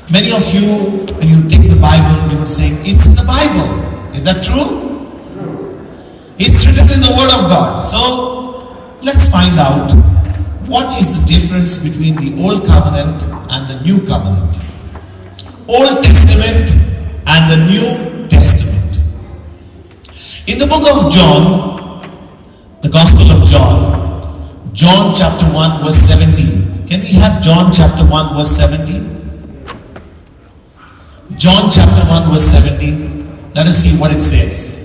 Many of you, when you take the Bible, you would say, it's in the Bible. Is that true? It's written in the Word of God. So, let's find out what is the difference between the Old Covenant and the New Covenant. Old Testament and the New Testament. In the book of John, the Gospel of John, John chapter 1 verse 17. Can we have John chapter 1 verse 17? John chapter 1 verse 17. Let us see what it says.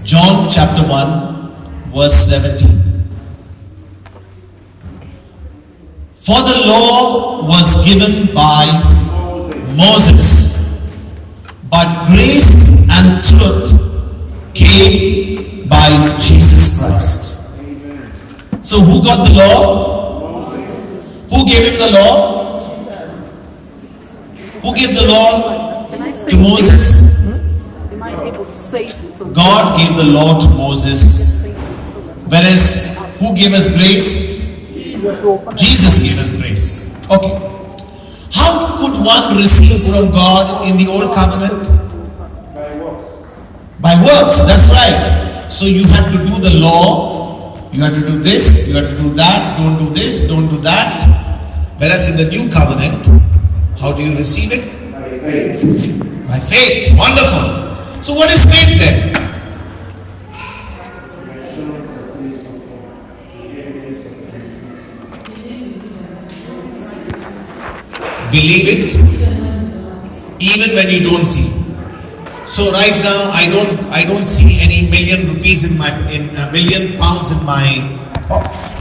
John chapter 1 verse 17. For the law was given by Moses, but grace and truth came by Jesus Christ. So who got the law? Who gave him the law? Who gave the law to Moses? God gave the law to Moses. Whereas who gave us grace? Jesus gave us grace. Okay. How could one receive from God in the Old Covenant? By works, that's right. So you had to do the law, you had to do this, you had to do that, don't do this, don't do that. Whereas in the New Covenant, how do you receive it? By faith. By faith. Wonderful. So what is faith then? Believe it, even when you don't see. So right now, I don't see any million rupees in a million pounds in my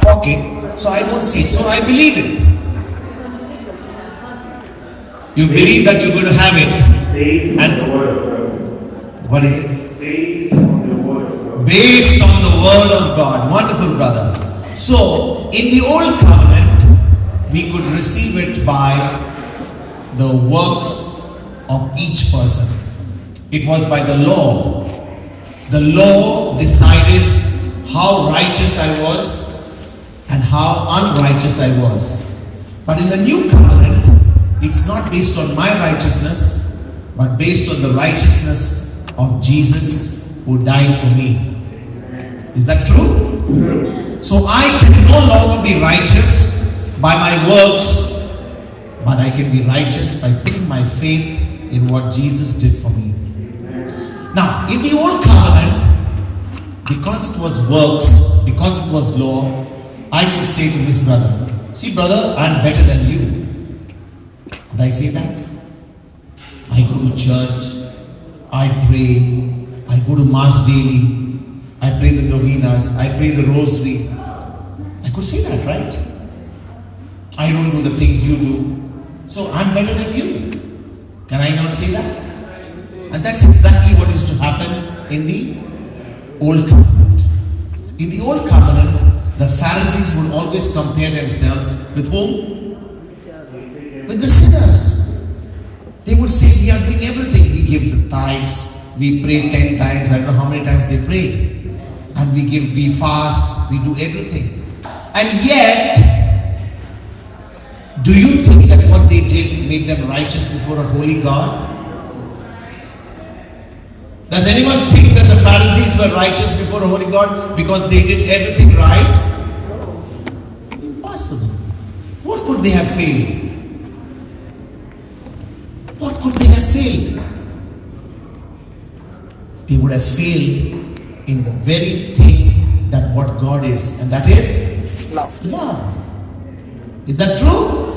pocket. So I don't see it. So I believe it. You believe that you're going to have it. And what is it? Based on the Word of God. Based on the Word of God. Wonderful, brother. So in the Old Covenant, we could receive it by the works of each person. It was by the law. The law decided how righteous I was and how unrighteous I was. But in the New Covenant, it's not based on my righteousness, but based on the righteousness of Jesus who died for me. Is that true? So I can no longer be righteous by my works, but I can be righteous by putting my faith in what Jesus did for me. Now, in the Old Covenant, because it was works, because it was law, I could say to this brother, see brother, I'm better than you. Could I say that? I go to church, I pray, I go to Mass daily, I pray the novenas, I pray the rosary. I could say that, right? I don't do the things you do, so I'm better than you. Can I not say that? And that's exactly what used to happen in the Old Covenant. In the Old Covenant, the Pharisees would always compare themselves with whom? With the sinners. They would say, we are doing everything. We give the tithes, we pray 10 times, I don't know how many times they prayed. And we fast, we do everything. And yet, do you think that what they did made them righteous before a holy God? Does anyone think that the Pharisees were righteous before a holy God because they did everything right? Impossible. What could they have failed? What could they have failed? They would have failed in the very thing that what God is, and that is love. Love. Is that true?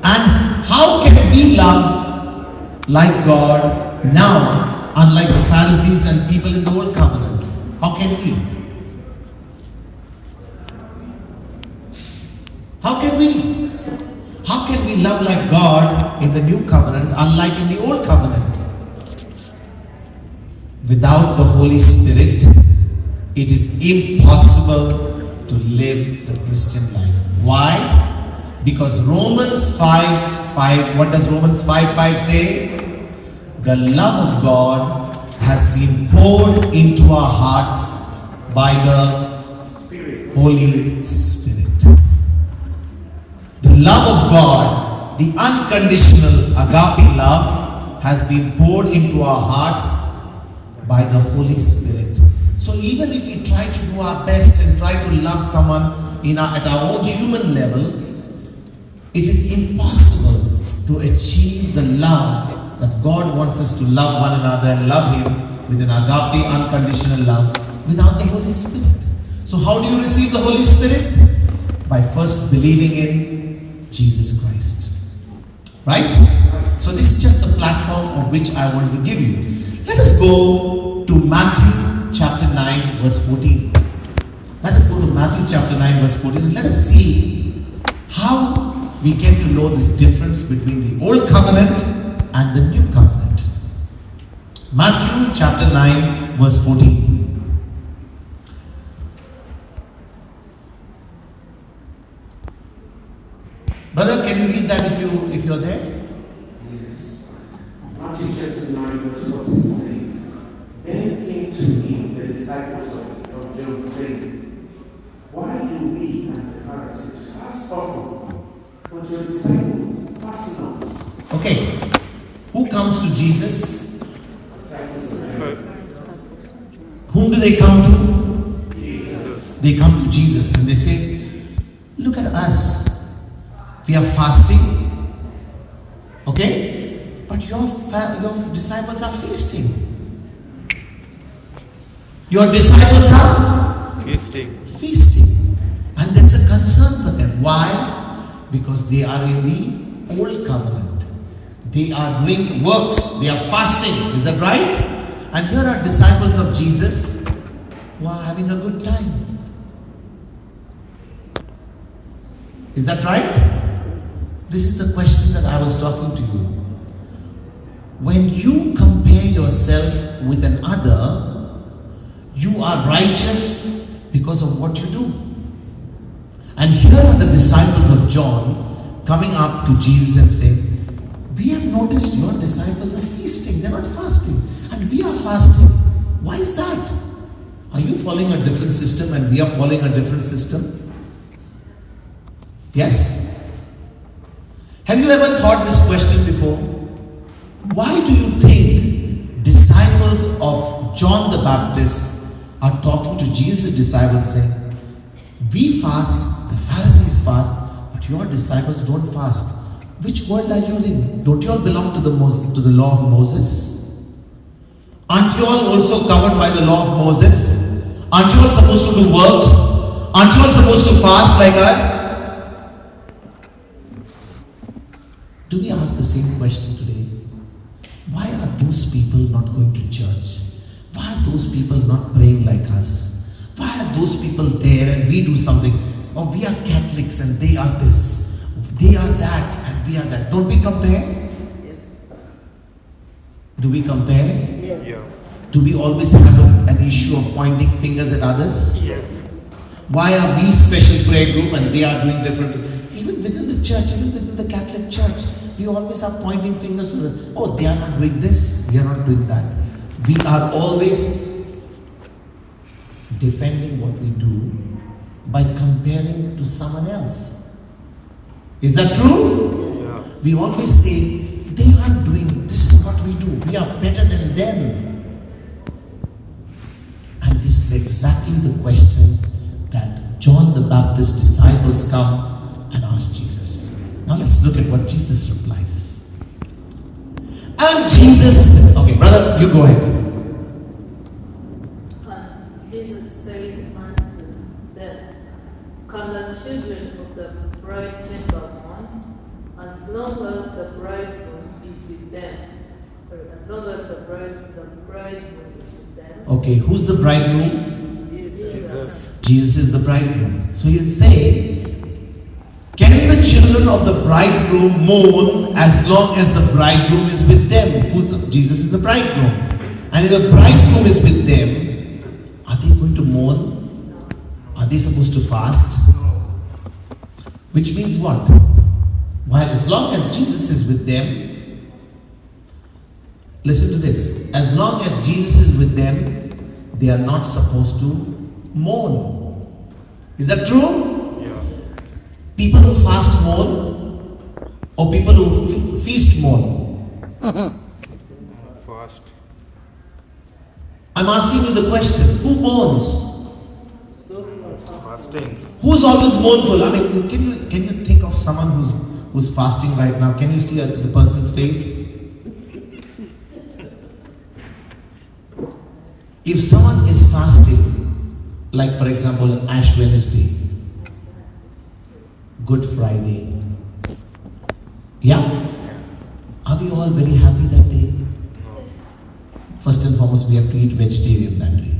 And how can we love like God now, unlike the Pharisees and people in the Old Covenant? How can we? How can we? How can we love like God in the New Covenant, unlike in the Old Covenant? Without the Holy Spirit, it is impossible to live the Christian life. Why? Because Romans 5:5, what does Romans 5:5 say? The love of God has been poured into our hearts by the Holy Spirit. The love of God, the unconditional agape love, has been poured into our hearts by the Holy Spirit. So even if we try to do our best and try to love someone at our own human level, it is impossible to achieve the love that God wants us to love one another and love Him with an agape, unconditional love without the Holy Spirit. So how do you receive the Holy Spirit? By first believing in Jesus Christ. Right? So this is just the platform of which I wanted to give you. Let us go to Matthew chapter 9 verse 14. Let us go to Matthew chapter 9 verse 14. Let us see how we get to know this difference between the old covenant and the new covenant. Matthew chapter 9 verse 14. Brother, can you read that if you're there? Yes. Matthew chapter 9 verse 14 says, Then came to him the disciples of John, saying, Why do we and the Pharisees fast often, but your disciples fast not? Okay. Who comes to Jesus? Whom do they come to? Jesus. They come to Jesus and they say, look at us. We are fasting. Okay? But your disciples are feasting. Your disciples are feasting. And that's a concern for them. Why? Because they are in the old covenant. They are doing works. They are fasting. Is that right? And here are disciples of Jesus who are having a good time. Is that right? This is the question that I was talking to you. When you compare yourself with another, you are righteous because of what you do. And here are the disciples of John coming up to Jesus and saying, we have noticed your disciples are feasting, they're not fasting. And we are fasting. Why is that? Are you following a different system and we are following a different system? Yes? Have you ever thought this question before? Why do you think disciples of John the Baptist are talking to Jesus' disciples saying, we fast, the Pharisees fast, but your disciples don't fast? Which world are you in? Don't you all belong to the law of Moses? Aren't you all also covered by the law of Moses? Aren't you all supposed to do works? Aren't you all supposed to fast like us? Do we ask the same question today? Why are those people not going to church? Why are those people not praying like us? Why are those people there and we do something? Oh, we are Catholics and they are this. They are that and we are that. Don't we compare? Yes. Do we compare? Yes. Yeah. Do we always have an issue of pointing fingers at others? Yes. Why are we special prayer group and they are doing different? Even within the church, even within the Catholic Church, we always are pointing fingers to them. Oh, they are not doing this, we are not doing that. We are always defending what we do by comparing to someone else. Is that true? Yeah. We always say, they are doing, this is what we do. We are better than them. And this is exactly the question that John the Baptist's disciples come and ask Jesus. Now let's look at what Jesus replies. And Jesus, okay, brother, you go ahead. Jesus said unto them, Come the children of the bride chamber on, as long as the bridegroom is with them. Sorry, as long as the bridegroom is with them. Okay, who's the bridegroom? Jesus. Jesus is the bridegroom. So he's saying, can the children of the bridegroom mourn as long as the bridegroom is with them? Jesus is the bridegroom. And if the bridegroom is with them, are they going to mourn? Are they supposed to fast? Which means what? While as long as Jesus is with them, listen to this. As long as Jesus is with them, they are not supposed to mourn. Is that true? Yeah. People who fast mourn or people who feast mourn? Fast. I'm asking you the question, who mourns? Fasting. Who's always mournful? I mean, can you think of someone who's fasting right now? Can you see the person's face? If someone is fasting, like for example an Ash Wednesday, Good Friday, yeah? Are we all very happy that day? First and foremost, we have to eat vegetarian that day.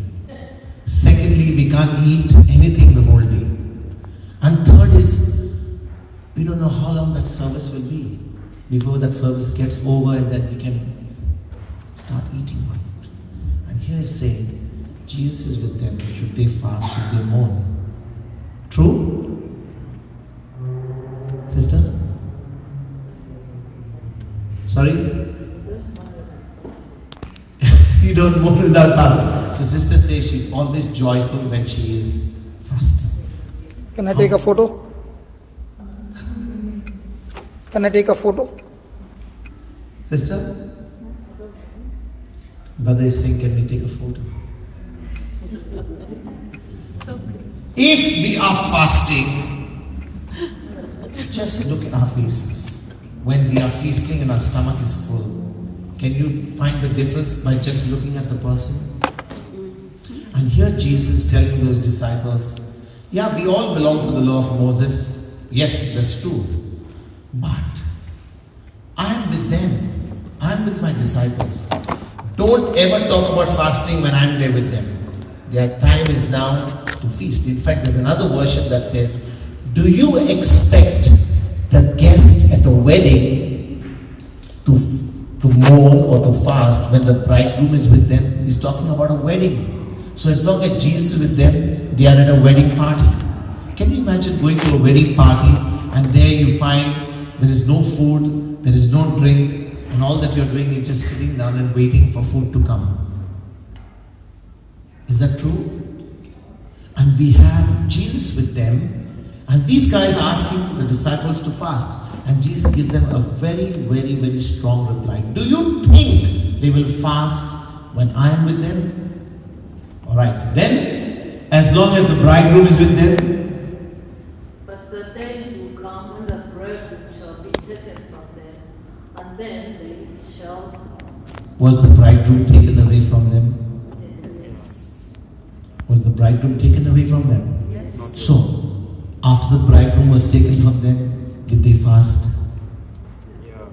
Secondly, we can't eat anything the whole day. And third is, we don't know how long that service will be before that service gets over and then we can start eating on it. And here is saying, Jesus is with them. Should they fast? Should they mourn? True? Sister? Sorry? You don't mourn without fasting. So sister says she's always joyful when she is fasting. Can I take a photo? Can I take a photo? Sister? Brother is saying, can we take a photo? If we are fasting, just look at our faces. When we are feasting and our stomach is full, can you find the difference by just looking at the person? And here Jesus is telling those disciples, yeah, we all belong to the law of Moses. Yes, that's true. But I am with them. I am with my disciples. Don't ever talk about fasting when I am there with them. Their time is now to feast. In fact, there's another version that says, do you expect the guest at a wedding to mourn or to fast when the bridegroom is with them? He's talking about a wedding. So as long as Jesus is with them, they are at a wedding party. Can you imagine going to a wedding party and there you find there is no food, there is no drink, and all that you're doing is just sitting down and waiting for food to come? Is that true? And we have Jesus with them, and these guys are asking the disciples to fast, and Jesus gives them a very, very, very strong reply. Do you think they will fast when I am with them? Alright, then, as long as the bridegroom is with them. But the days will come when the bridegroom shall be taken from them, and then they shall fast. Was the bridegroom taken away from them? Yes. Was the bridegroom taken away from them? Yes. So, after the bridegroom was taken from them, did they fast? Yeah.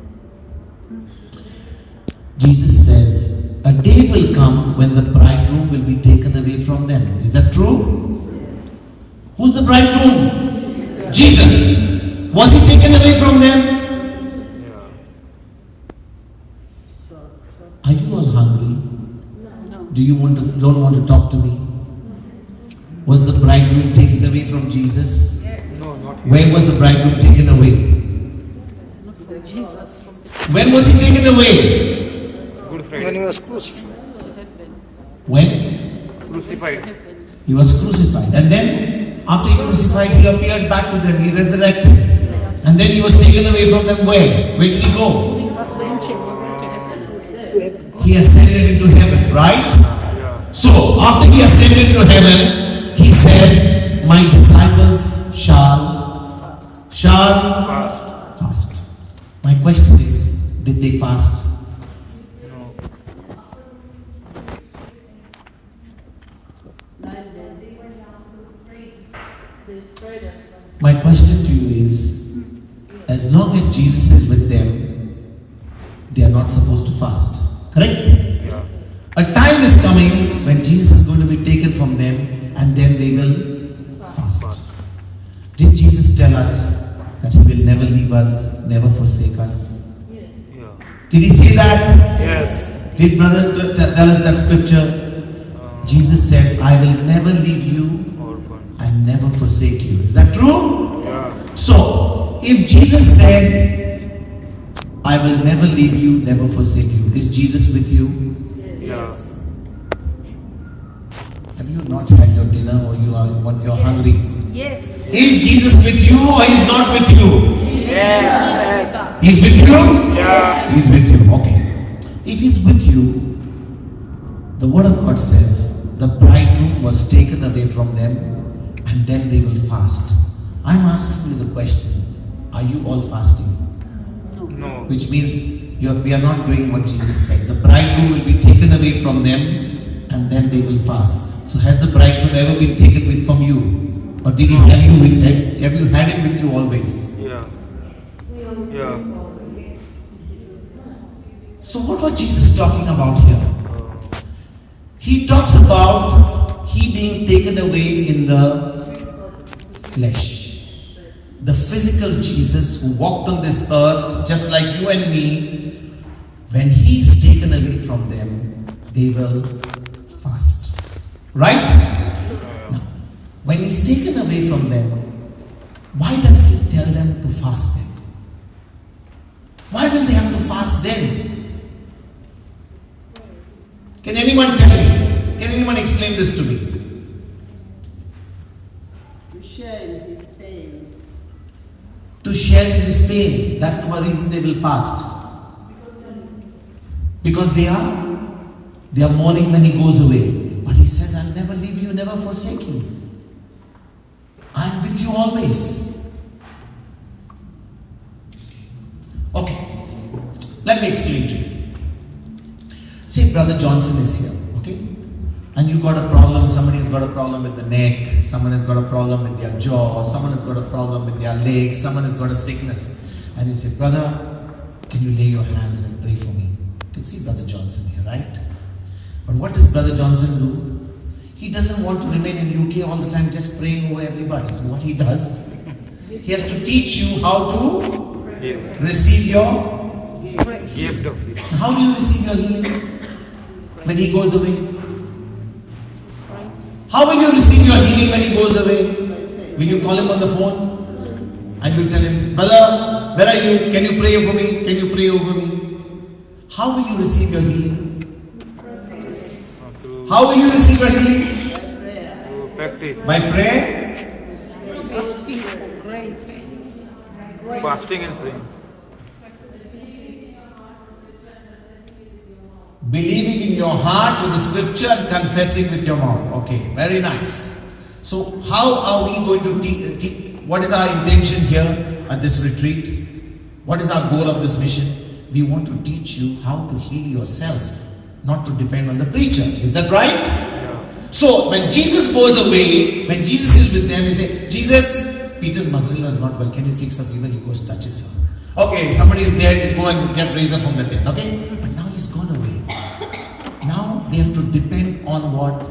Jesus says, a day will come when the bridegroom will be taken away from them. Is that true? Who's the bridegroom? Jesus. Was he taken away from them? Yeah. Are you all hungry? No. Do you don't want to talk to me? Was the bridegroom taken away from Jesus? No, not here. When was the bridegroom taken away? When was he taken away? Good When Friday. he was crucified. When? Crucified. He was crucified. And then, after he crucified, he appeared back to them. He resurrected. And then he was taken away from them where? Where did he go? He ascended into heaven, right? Yeah. So, after he ascended into heaven, he says, my disciples shall fast. My question is, did they fast? No. My question to you is, as long as Jesus is with them, they are not supposed to fast. Correct? Yeah. A time is coming when Jesus is going to be taken from them and then they will fast. Did Jesus tell us that he will never leave us, never forsake us? Yeah. Did he say that? Yes. Did brother tell us that scripture? Jesus said, I will never leave you Orphans. and never forsake you. Is that true? Yeah. So, if Jesus said, I will never leave you, never forsake you, is Jesus with you? Yeah. Have you not had your dinner or you're hungry? Yes. Is Jesus with you or he's not with you? Yes. He's with you? Yeah. He's with you. Okay. If he's with you, the word of God says the bridegroom was taken away from them and then they will fast. I'm asking you the question, are you all fasting? No. Which means we are not doing what Jesus said. The bridegroom will be taken away from them and then they will fast. So has the bridegroom ever been taken away from you? Or did he have you had him with you always? Yeah. Yeah. So what was Jesus talking about here? He talks about he being taken away in the flesh. The physical Jesus who walked on this earth just like you and me, when he is taken away from them, they will fast. Right? Now, when he's taken away from them, why does he tell them to fast then? Why will they have to fast then? Can anyone tell me? Can anyone explain this to me? To share in his pain. To share in his pain. That's the reason they will fast. Because they are mourning when he goes away. But he says, I'll never leave you, never forsake you. I'm with you always. Okay. Let me explain to you. Say Brother Johnson is here, okay? And you got a problem, somebody has got a problem with the neck, someone has got a problem with their jaw, someone has got a problem with their legs, someone has got a sickness. And you say, brother, can you lay your hands and pray for me? You can see Brother Johnson here, right? But what does Brother Johnson do? He doesn't want to remain in UK all the time just praying over everybody. So what he does, he has to teach you how to receive your Gift of it. How do you receive your healing? When he goes away? How will you receive your healing when he goes away? Will you call him on the phone? And you tell him, brother, where are you? Can you pray for me? Can you pray over me? How will you receive your healing? How will you receive your healing? To practice. By prayer? Fasting and praying. Believing in your heart with the scripture and confessing with your mouth. Okay, very nice. So how are we going to teach? What is our intention here at this retreat? What is our goal of this mission? We want to teach you how to heal yourself, not to depend on the preacher. Is that right? Yeah. So when Jesus goes away, when Jesus is with them, he say, Jesus, Peter's mother-in-law is not well. Can you fix a fever? He goes, touches her. Okay, somebody is dead, go and get raised up from the dead. Okay? But now he's gone away. Now they have to depend on what?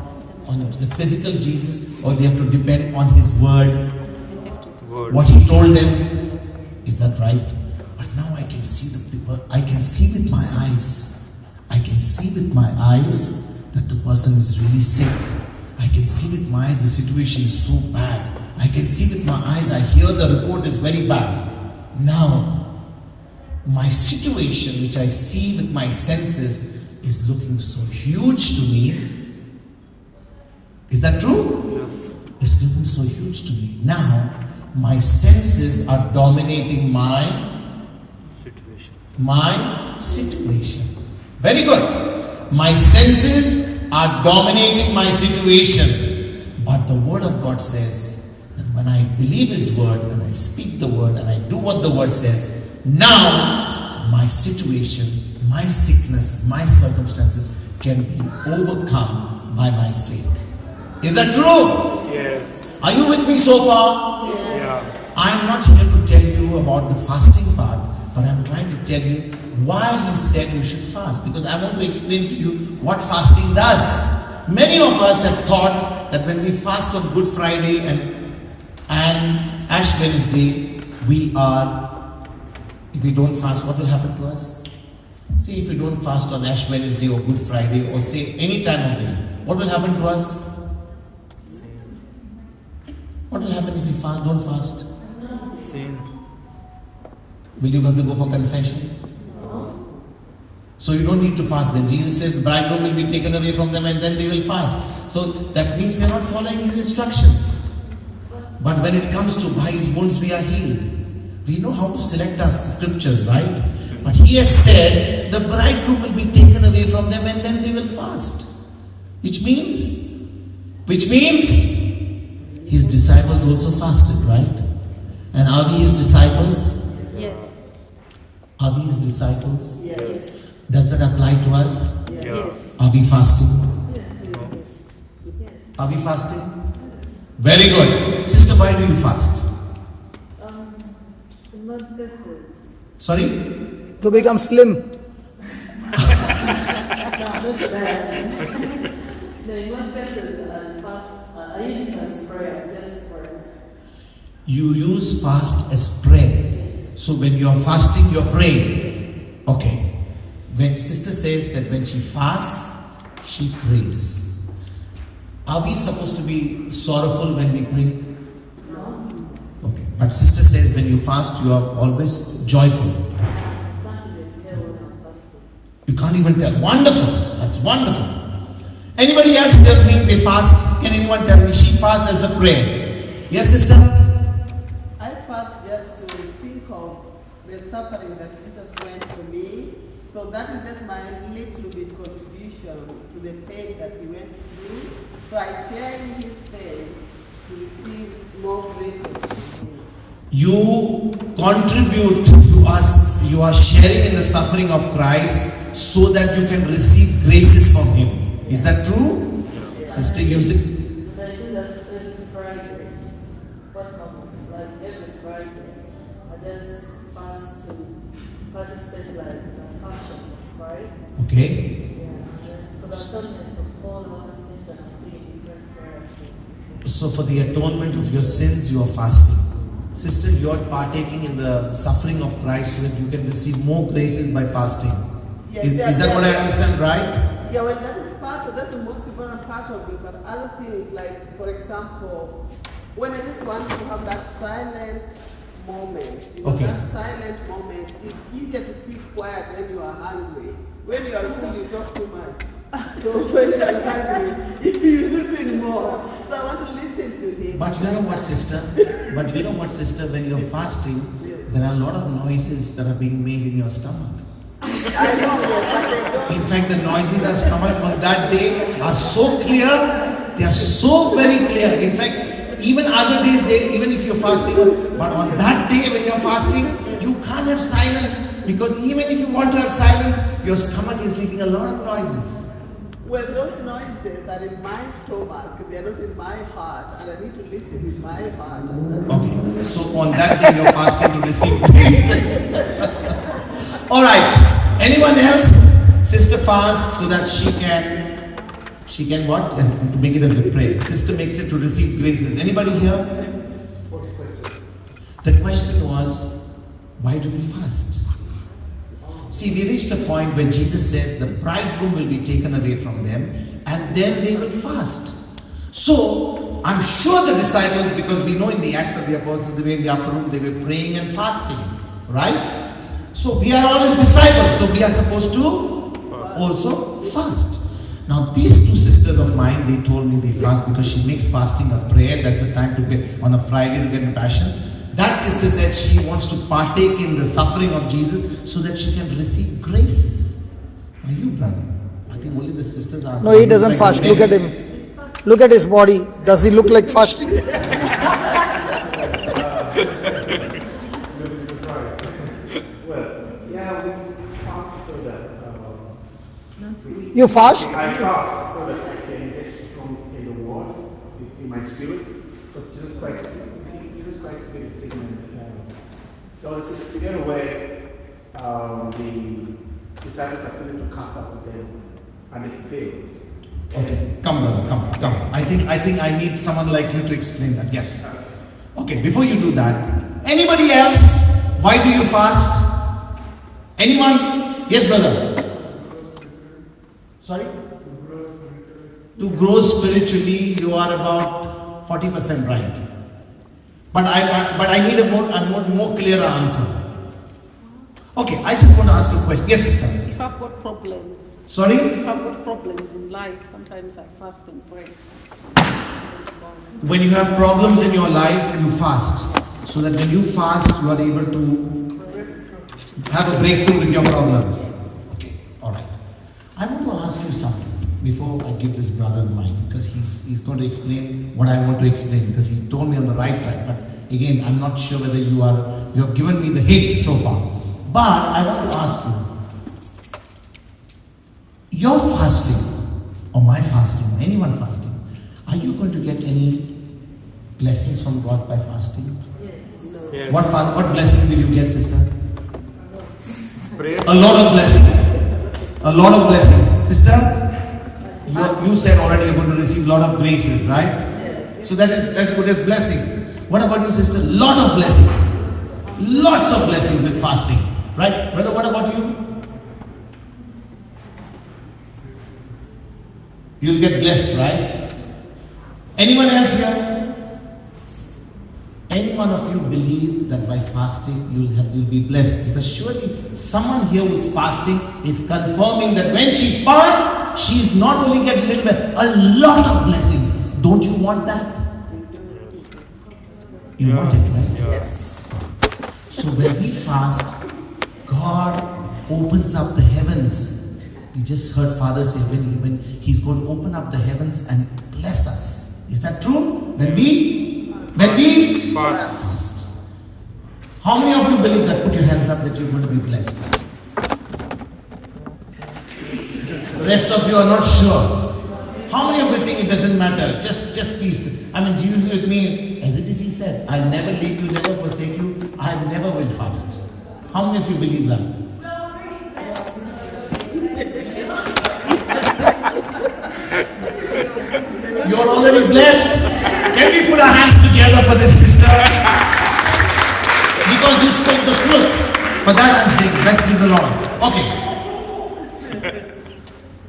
On the physical Jesus, or they have to depend on his word. What he told them. Is that right? But now I can see the people, I can see with my eyes. I can see with my eyes that the person is really sick. I can see with my eyes the situation is so bad. I can see with my eyes, I hear the report is very bad. Now, my situation which I see with my senses is looking so huge to me. Is that true? Yes. It's looking so huge to me. Now, my senses are dominating my situation. Very good. My senses are dominating my situation. But the word of God says that when I believe his word and I speak the word and I do what the word says, now my situation, my sickness, my circumstances can be overcome by my faith. Is that true? Yes. Are you with me so far? Yeah. I'm not here to tell you about the fasting part, but I'm trying to tell you why he said you should fast, because I want to explain to you what fasting does. Many of us have thought that when we fast on Good Friday and Ash Wednesday, if we don't fast, what will happen to us? See, if you don't fast on Ash Wednesday or Good Friday or say any time of day, what will happen to us? What will happen if you don't fast? Sin. Will you have to go for confession? So you don't need to fast then. Jesus said the bridegroom will be taken away from them and then they will fast. So that means we are not following his instructions. But when it comes to by His wounds we are healed. We know how to select our scriptures, right? But He has said the bridegroom will be taken away from them and then they will fast. Which means His disciples also fasted, right? And are we His disciples? Yes. Are we His disciples? Yes. Does that apply to us? Yes. Are we fasting? Yes. Are we fasting? Very good. Sister, why do you fast? In most cases, Sorry? To become slim. no, not that. No, in most cases, I use it as prayer, just prayer. You use fast as prayer. So when you are fasting, you are praying. Okay. When sister says that when she fasts, she prays. Are we supposed to be sorrowful when we pray? No, Okay. But sister says when you fast, you are always joyful. I can't even tell when I'm fasting. You can't even tell. Wonderful. That's wonderful. Anybody else tells me they fast? Can anyone tell me she fasts as a prayer? Yes, sister? I fast just to think of the suffering that Jesus went for me. So that is just my little bit contribution to the pain that He went through. So I share in His pain to receive more graces from Him. You contribute to us. You are sharing in the suffering of Christ so that you can receive graces from Him. Is that true? Sister, use it. But I do that every Friday. What happens? Like every Friday, I just fast to participate like the passion of Christ. Okay. Yeah, and then for the atonement of all our sins and doing different prayers. So for the atonement of your sins, you are fasting. Sister, you are partaking in the suffering of Christ so that you can receive more graces by fasting. Yes, Is that what I understand, right? Yeah, well, that is that's the most important part of it. But other things, like, for example, when I just want to have that silent moment, Okay. that silent moment is easier to keep quiet when you are hungry. When you are full, you talk too much. So when you are hungry, you listen more. So I want to listen to Him. But you know what, sister? When you're fasting, there are a lot of noises that are being made in your stomach. I know, yes, but they don't. In fact, the noises in your stomach on that day are so clear, they are so very clear. In fact, even other days, even if you're fasting, but on that day when you're fasting, you can't have silence. Because even if you want to have silence, your stomach is making a lot of noises. Well, those noises are in my stomach, they are not in my heart, and I need to listen with my heart. Okay, so on that day you're fasting to receive grace. Alright, anyone else? Sister fasts so that she can what? To make it as a prayer. Sister makes it to receive graces. Anybody here? What's the question? The question was, why do we fast? See, we reached a point where Jesus says the bridegroom will be taken away from them and then they will fast. So, I'm sure the disciples, because we know in the Acts of the Apostles, they were in the upper room, they were praying and fasting, right? So, we are all His disciples, so we are supposed to also fast. Now, these two sisters of mine, they told me they fast because she makes fasting a prayer. That's the time to get on a Friday to get in passion. That sister said she wants to partake in the suffering of Jesus so that she can receive graces. Are you, brother? I think only the sisters are. No, he doesn't fast. Look at him. Look at his body. Does he look like fasting? You'll be surprised. Well, yeah, we fast so that You fast? I fast so that I can get strong in the word, in my spirit, because Jesus Christ gave His statement. So to get away, the disciples are telling to cast out the devil, and they failed. Okay, come brother, come. I think I need someone like you to explain that. Yes. Okay, before you do that, anybody else? Why do you fast? Anyone? Yes, brother. Sorry? To grow spiritually, you are about 40% right. But I need a more clearer answer. Okay, I just want to ask a question. Yes, sister. If I've got problems, Sorry? if I've got problems in life, sometimes I fast and pray. When you have problems in your life, you fast. So that when you fast, you are able to have a breakthrough with your problems. Okay, alright. I want to ask you something before I give this brother mine, because he's going to explain what I want to explain, because he told me on the right track. But again, I'm not sure whether you have given me the hint so far. But I want to ask you, your fasting, or my fasting, or anyone fasting, are you going to get any blessings from God by fasting? Yes. What blessing will you get, sister? Prayer. A lot of blessings. A lot of blessings. Sister, you said already you're going to receive a lot of graces, right? So that is as good as blessings. What about you, sister? Lot of blessings. Lots of blessings with fasting. Right? Brother, what about you? You'll get blessed, right? Anyone else here? Any one of you believe that by fasting you'll be blessed? Because surely someone here who is fasting is confirming that when she fasts, she is not only getting a little bit, a lot of blessings. Don't you want that? You want it, right? Yes. So when we fast, God opens up the heavens. You just heard Father say when He's going to open up the heavens and bless us. Is that true? When we fast. How many of you believe that? Put your hands up that you're going to be blessed. The rest of you are not sure. How many of you think it doesn't matter? Just feast. I mean, Jesus with me, as it is He said, I'll never leave you, never forsake you. I never will fast. How many of you believe that? You're already blessed. Can we put our hands together for this sister? Because you spoke the truth. For that I'm saying, let's give the Lord. Okay.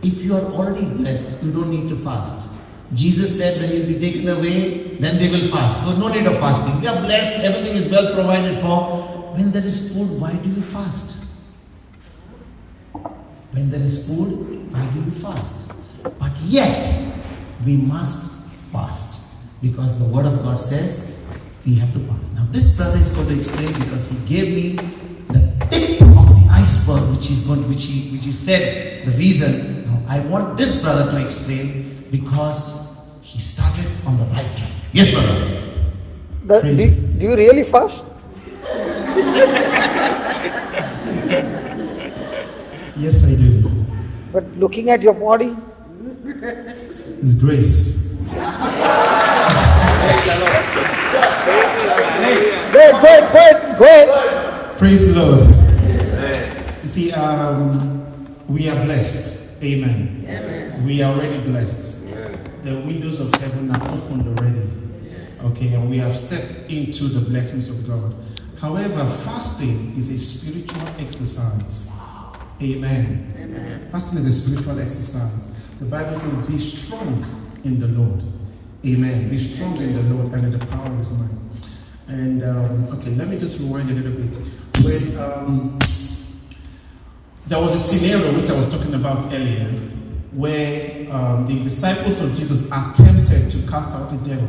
If you are already blessed, you don't need to fast. Jesus said when He'll be taken away, then they will fast. So no need of fasting. We are blessed, everything is well provided for. When there is food, why do you fast? When there is food, why do you fast? But yet, we must fast. Because the Word of God says, we have to fast. Now this brother is going to explain, because he gave me the tip of the iceberg, which he said the reason. Now I want this brother to explain, because he started on the right track. Yes, brother. Do you really fast? Yes, I do. But looking at your body, It's grace. Go ahead. Praise the Lord. You see, we are blessed. Amen. Amen. We are already blessed. The windows of heaven are opened already. Okay, and we have stepped into the blessings of God. However, fasting is a spiritual exercise. Amen. Amen. Fasting is a spiritual exercise. The Bible says, be strong in the Lord. Amen. Be strong in the Lord and in the power of His might. And, okay, let me just rewind a little bit. When there was a scenario which I was talking about earlier, where the disciples of Jesus attempted to cast out the devil,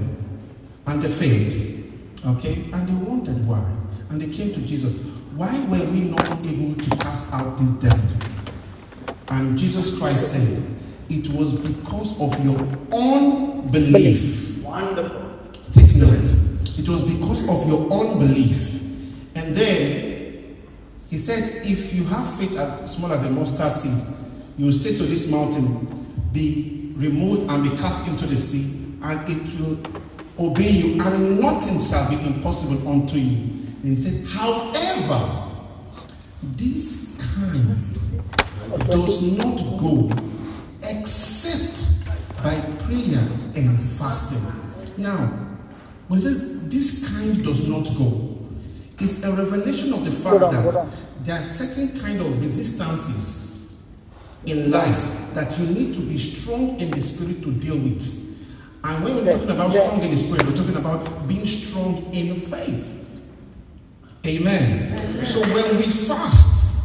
and they failed. Okay? And they wondered why. And they came to Jesus. Why were we not able to cast out this devil? And Jesus Christ said, it was because of your unbelief. Wonderful. Take note. It was because of your unbelief. And then He said, if you have faith as small as a mustard seed, you will say to this mountain, be removed and be cast into the sea, and it will obey you, and nothing shall be impossible unto you. And He said, however, this kind does not go except by prayer and fasting. Now, when He says this kind does not go, it's a revelation of the fact that there are certain kind of resistances in life that you need to be strong in the spirit to deal with. And when we're talking about strong in the spirit, we're talking about being strong in faith. Amen. So when we fast,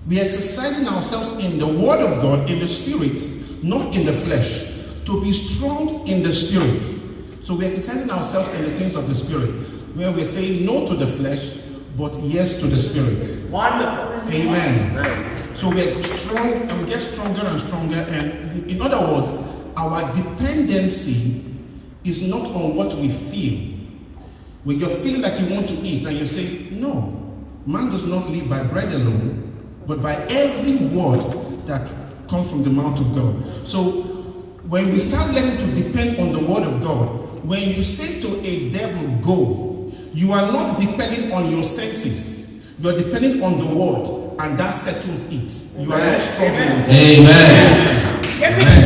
we are exercising ourselves in the Word of God, in the Spirit, not in the flesh, to be strong in the Spirit, So we're exercising ourselves in the things of the Spirit, where we're saying no to the flesh, but yes to the Spirit. Wonderful. Amen. So we're strong, and we get stronger and stronger. And in other words, our dependency is not on what we feel. When you're feeling like you want to eat and you say, no, man does not live by bread alone, but by every word that comes from the mouth of God. So when we start learning to depend on the word of God, when you say to a devil, go, you are not depending on your senses. You are depending on the word, and that settles it. You are not struggling with it. Amen. Amen.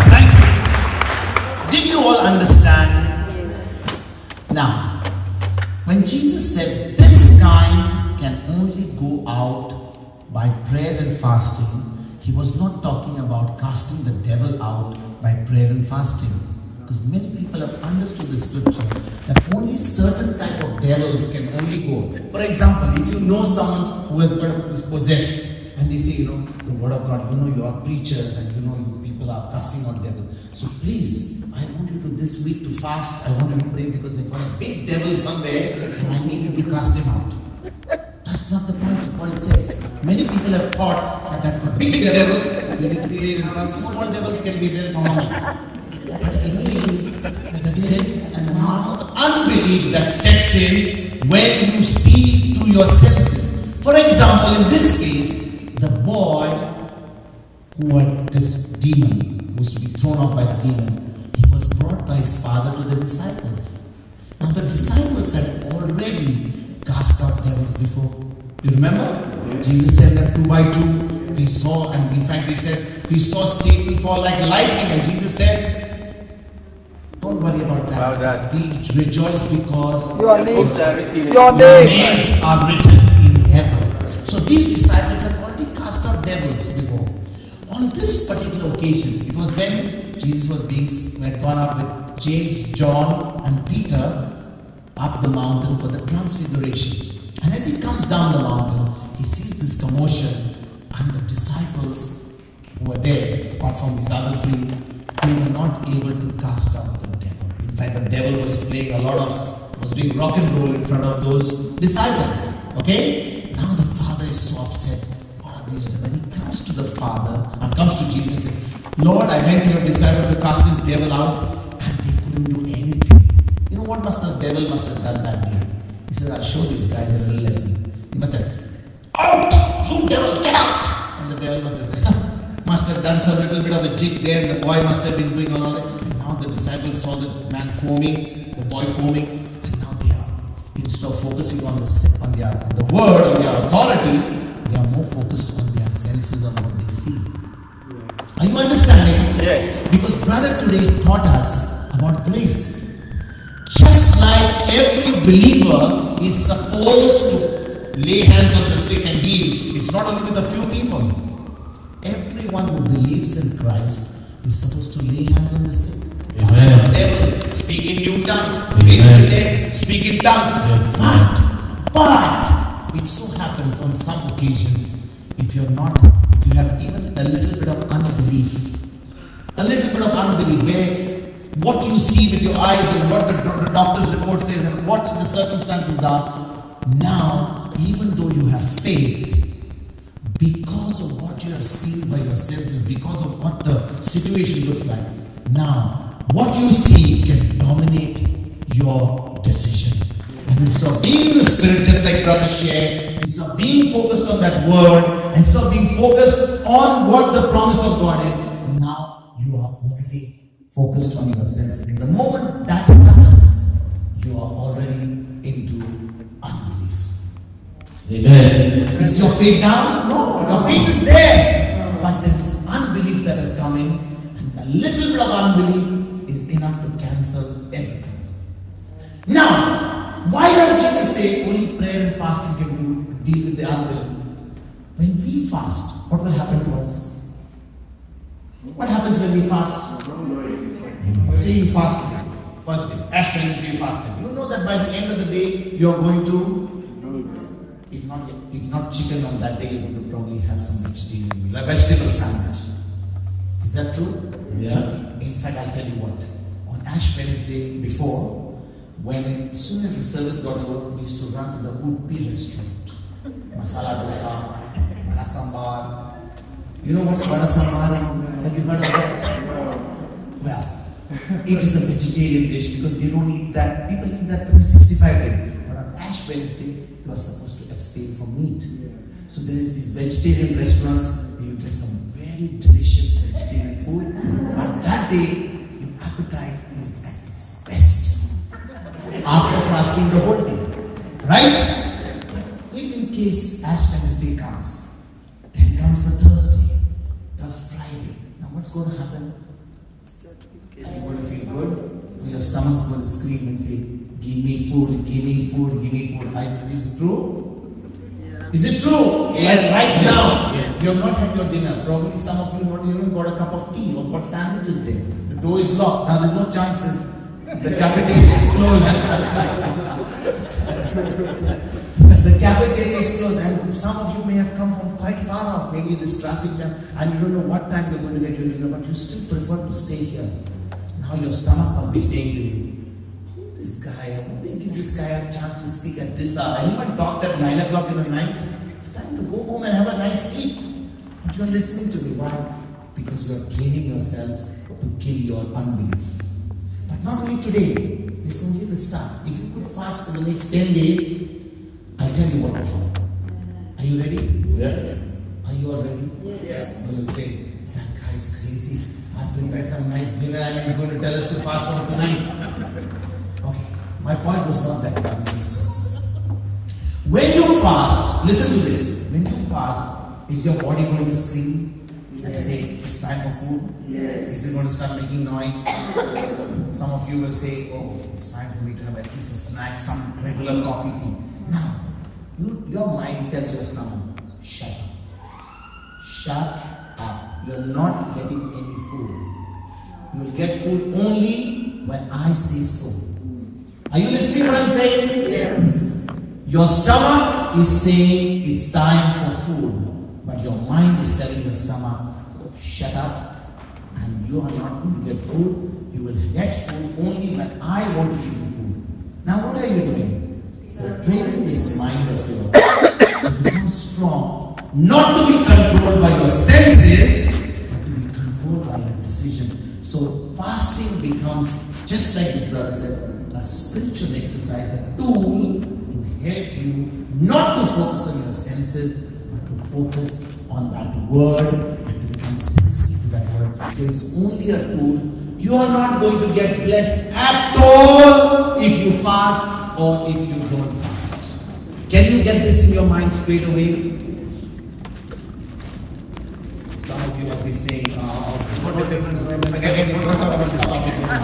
Thank you. Did you all understand? Now, when Jesus said this kind can only go out by prayer and fasting, he was not talking about casting the devil out by prayer and fasting. Because many people have understood the scripture that only certain type of devils can only go. For example, if you know someone who is possessed and they say, the word of God, you are preachers and you people are casting out devil. So please, I want you to this week to fast. I want you to pray because they've got a big devil somewhere and I need you to cast him out. That's not the point of what it says. Many people have thought that for big devil, you need to pray and fast. Small devils can be very normal. But it means that there is an amount of unbelief that sets in when you see through your senses. For example, in this case, the boy who had this demon, who was to be thrown off by the demon, he was brought by his father to the disciples. Now the disciples had already cast out devils before. You remember? Jesus sent them 2 by 2. They saw, and in fact they said, we saw Satan fall like lightning, and Jesus said, don't worry about that. We rejoice because Your names are written in heaven. So these disciples had already cast out devils before. On this particular occasion, it was when Jesus had gone up with James, John, and Peter up the mountain for the transfiguration. And as he comes down the mountain, he sees this commotion, and the disciples who were there, apart from these other 3, they were not able to cast out the devil. In fact, the devil was doing rock and roll in front of those disciples. Okay? Now the Father is so upset. What are these? When he comes to the Father and comes to Jesus and says, Lord, I went to your disciple to cast this devil out, and they couldn't do anything. You know what the devil must have done that day? He said, I'll show these guys a little lesson. He must have said, out! You devil, get out! And the devil must have said, must have done some little bit of a jig there, and the boy must have been doing all that. And now the disciples saw the man foaming, the boy foaming, and now they are, instead of focusing on the word, on their authority, they are more focused on their senses of what they see. Are you understanding? Yes. Because brother today taught us about grace. Just like every believer is supposed to lay hands on the sick and heal, it's not only with a few people. Everyone who believes in Christ is supposed to lay hands on the sick. Devil, speak in new tongues, raise the dead, speak in tongues. Yes. But it so happens on some occasions, if you have even a little bit of unbelief, where what you see with your eyes and what the doctor's report says and what the circumstances are, now, even though you have faith, because of what you have seen by your senses, because of what the situation looks like, now, what you see can dominate your decision. And instead of being in the Spirit, just like Brother shared, instead of being focused on that word, instead of being focused on what the promise of God is, now you are already focused on your senses. In the moment that happens, you are already into unbelief. Amen. Is your faith down? No, your faith is there. But there is unbelief that is coming, and a little bit of unbelief is enough to cancel everything. Now, why does Jesus say only prayer and fasting can deal with the unbelief? When we fast, what will happen to us? What happens when we fast? Say you fast first day, Ash Wednesday fasting. You know that by the end of the day you are going to eat. If not chicken on that day, you're going to probably have some vegetable sandwich. Is that true? Yeah. In fact, I'll tell you what. On Ash Wednesday before, as soon as the service got over, we used to run to the Udupi restaurant. Masala dosa, vada sambar. You know what's vada sambar? Have you heard of that? Well, it is a vegetarian dish because they don't eat that. People eat that 365 days. But on Ash Wednesday, you are supposed to abstain from meat. So there is these vegetarian restaurants where you get some very delicious vegetarian food. But that day, your appetite is at its best. After fasting the whole day. Right? But if in case Ash Wednesday comes, then comes the Thursday, the Friday. Now what's going to happen? Are you going to feel good? Or your stomach's going to scream and say, give me food, give me food, give me food. Is it true? Is it true? Yes. Like right now, you have not had your dinner. Probably some of you not even got a cup of tea or got sandwiches there. The door is locked. Now there's no chance the cafeteria is closed. The cafeteria is closed, and some of you may have come from quite far off, maybe this traffic jam, and you don't know what time you're going to get your dinner, but you still prefer to stay here. Now your stomach must be saying to you, this guy, they give this guy a chance to speak at this hour. Anyone talks at 9 o'clock in the night, it's time to go home and have a nice sleep. But you're listening to me. Why? Because you're training yourself to kill your unbelief. But not only today, this is only the start. If you could fast for the next 10 days, I'll tell you what will happen. Are you ready? Yes. Are you all ready? Yes. Well, you say, that guy is crazy. I've prepared some nice dinner and he's going to tell us to fast on tonight. Okay, my point was not that, brothers and sisters. When you fast, listen to this. When you fast, is your body going to scream and say, it's time for food? Yes. Is it going to start making noise? Some of you will say, oh, it's time for me to have at least a snack, some regular coffee, tea. Now, your mind tells your stomach, shut up. Shut up. You're not getting any food. You'll get food only when I say so. Are you listening what I'm saying? Yes. Your stomach is saying it's time for food, but your mind is telling your stomach, shut up, and you are not going to get food. You will get food only when I want to give you food. Now what are you doing? You're training this mind of yours to become strong, not to be controlled by your senses, but to be controlled by your decision. So fasting becomes, just like this brother said, a spiritual exercise, a tool to help you not to focus on your senses, but to focus on that word and to become sensitive to that word. So it's only a tool. You are not going to get blessed at all if you fast or if you don't fast. Can you get this in your mind straight away? Some of you must be saying, what the difference? Forget it, don't talk about this topic anymore.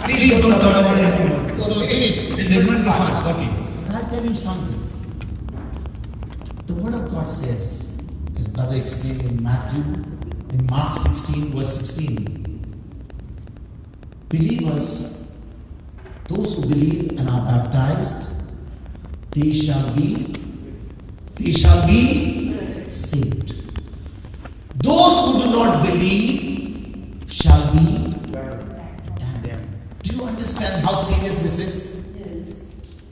Please don't talk about it anymore. So finish. This is not fast. Okay. Can I tell you something? The word of God says, as brother explained in Mark 16, verse 16. Believers, those who believe and are baptized, they shall be saved. Those who do not believe shall be damned. Do you understand how serious this is? Yes.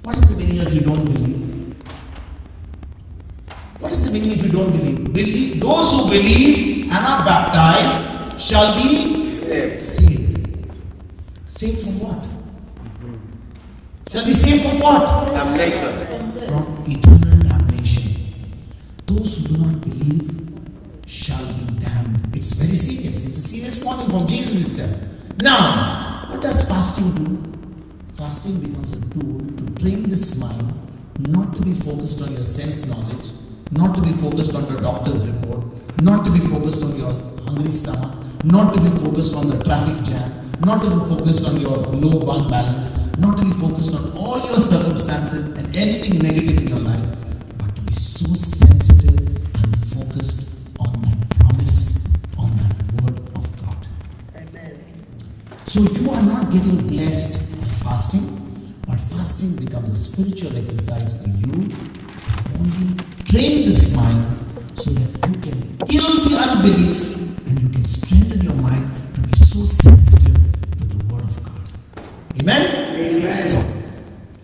What is the meaning if you don't believe? What is the meaning if you don't believe? Those who believe and are baptized shall be saved. Saved from what? Shall be saved from what? Damnation. From eternal damnation. Those who do not believe shall be damned. It's very serious. It's a serious warning from Jesus itself. Now, what does fasting do? Fasting becomes a tool to train this mind not to be focused on your sense knowledge, not to be focused on the doctor's report, not to be focused on your hungry stomach, not to be focused on the traffic jam, not to be focused on your low bank balance, not to be focused on all your circumstances and anything negative in your life, but to be so sensitive and focused on that promise, on that word of God. Amen. So you are not getting blessed by fasting, but fasting becomes a spiritual exercise for you to only train this mind so that you can kill the unbelief and you can strengthen your mind to be so sensitive to the Word of God. Amen? Amen. So,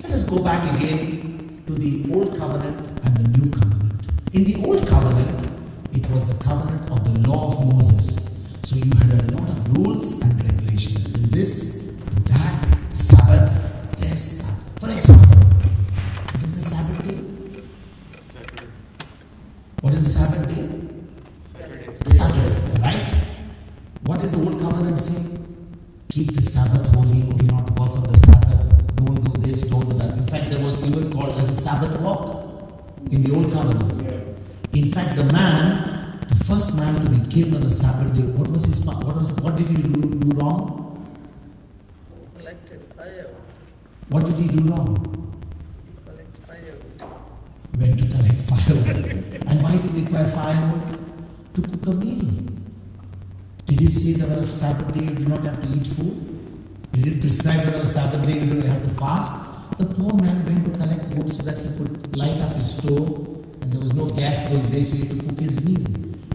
let us go back again to the Old Covenant and the New Covenant. In the Old Covenant, it was the covenant of the law of Moses. So you had a lot of rules and regulations. Do this, do that, Sabbath, yes. For example, what is the Sabbath day? What is the Sabbath day? Saturday, right? What does the Old Covenant say? Keep the Sabbath holy, do not work on the Sabbath, don't do this, don't do that. In fact, there was even called as a Sabbath walk in the Old Covenant. In fact, the first man to be killed on a Sabbath day, what did he do wrong? Collected firewood. What did he do wrong? Collect firewood. He went to collect firewood. And why did he require firewood? To cook a meal. Did he say that on a Sabbath day you do not have to eat food? Did he prescribe that on a Sabbath day you don't have to fast? The poor man went to collect wood so that he could light up his stove. And there was no gas those days, so he had to cook his meal.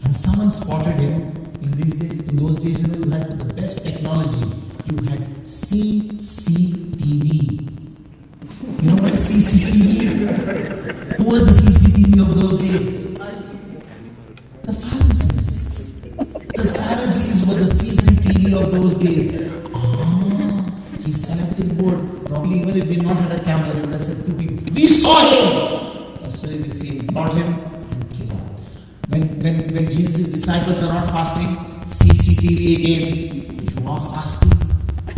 And someone spotted him. In those days, you had the best technology. You had CCTV. You know what is CCTV? Who was the CCTV of those days? The Pharisees. The Pharisees were the CCTV of those days. He's collecting wood. Probably even if they not had a camera, they would have said to people, "We saw him." As soon as you see him, brought him and kill him. When Jesus' disciples are not fasting, CCTV again. You are fasting.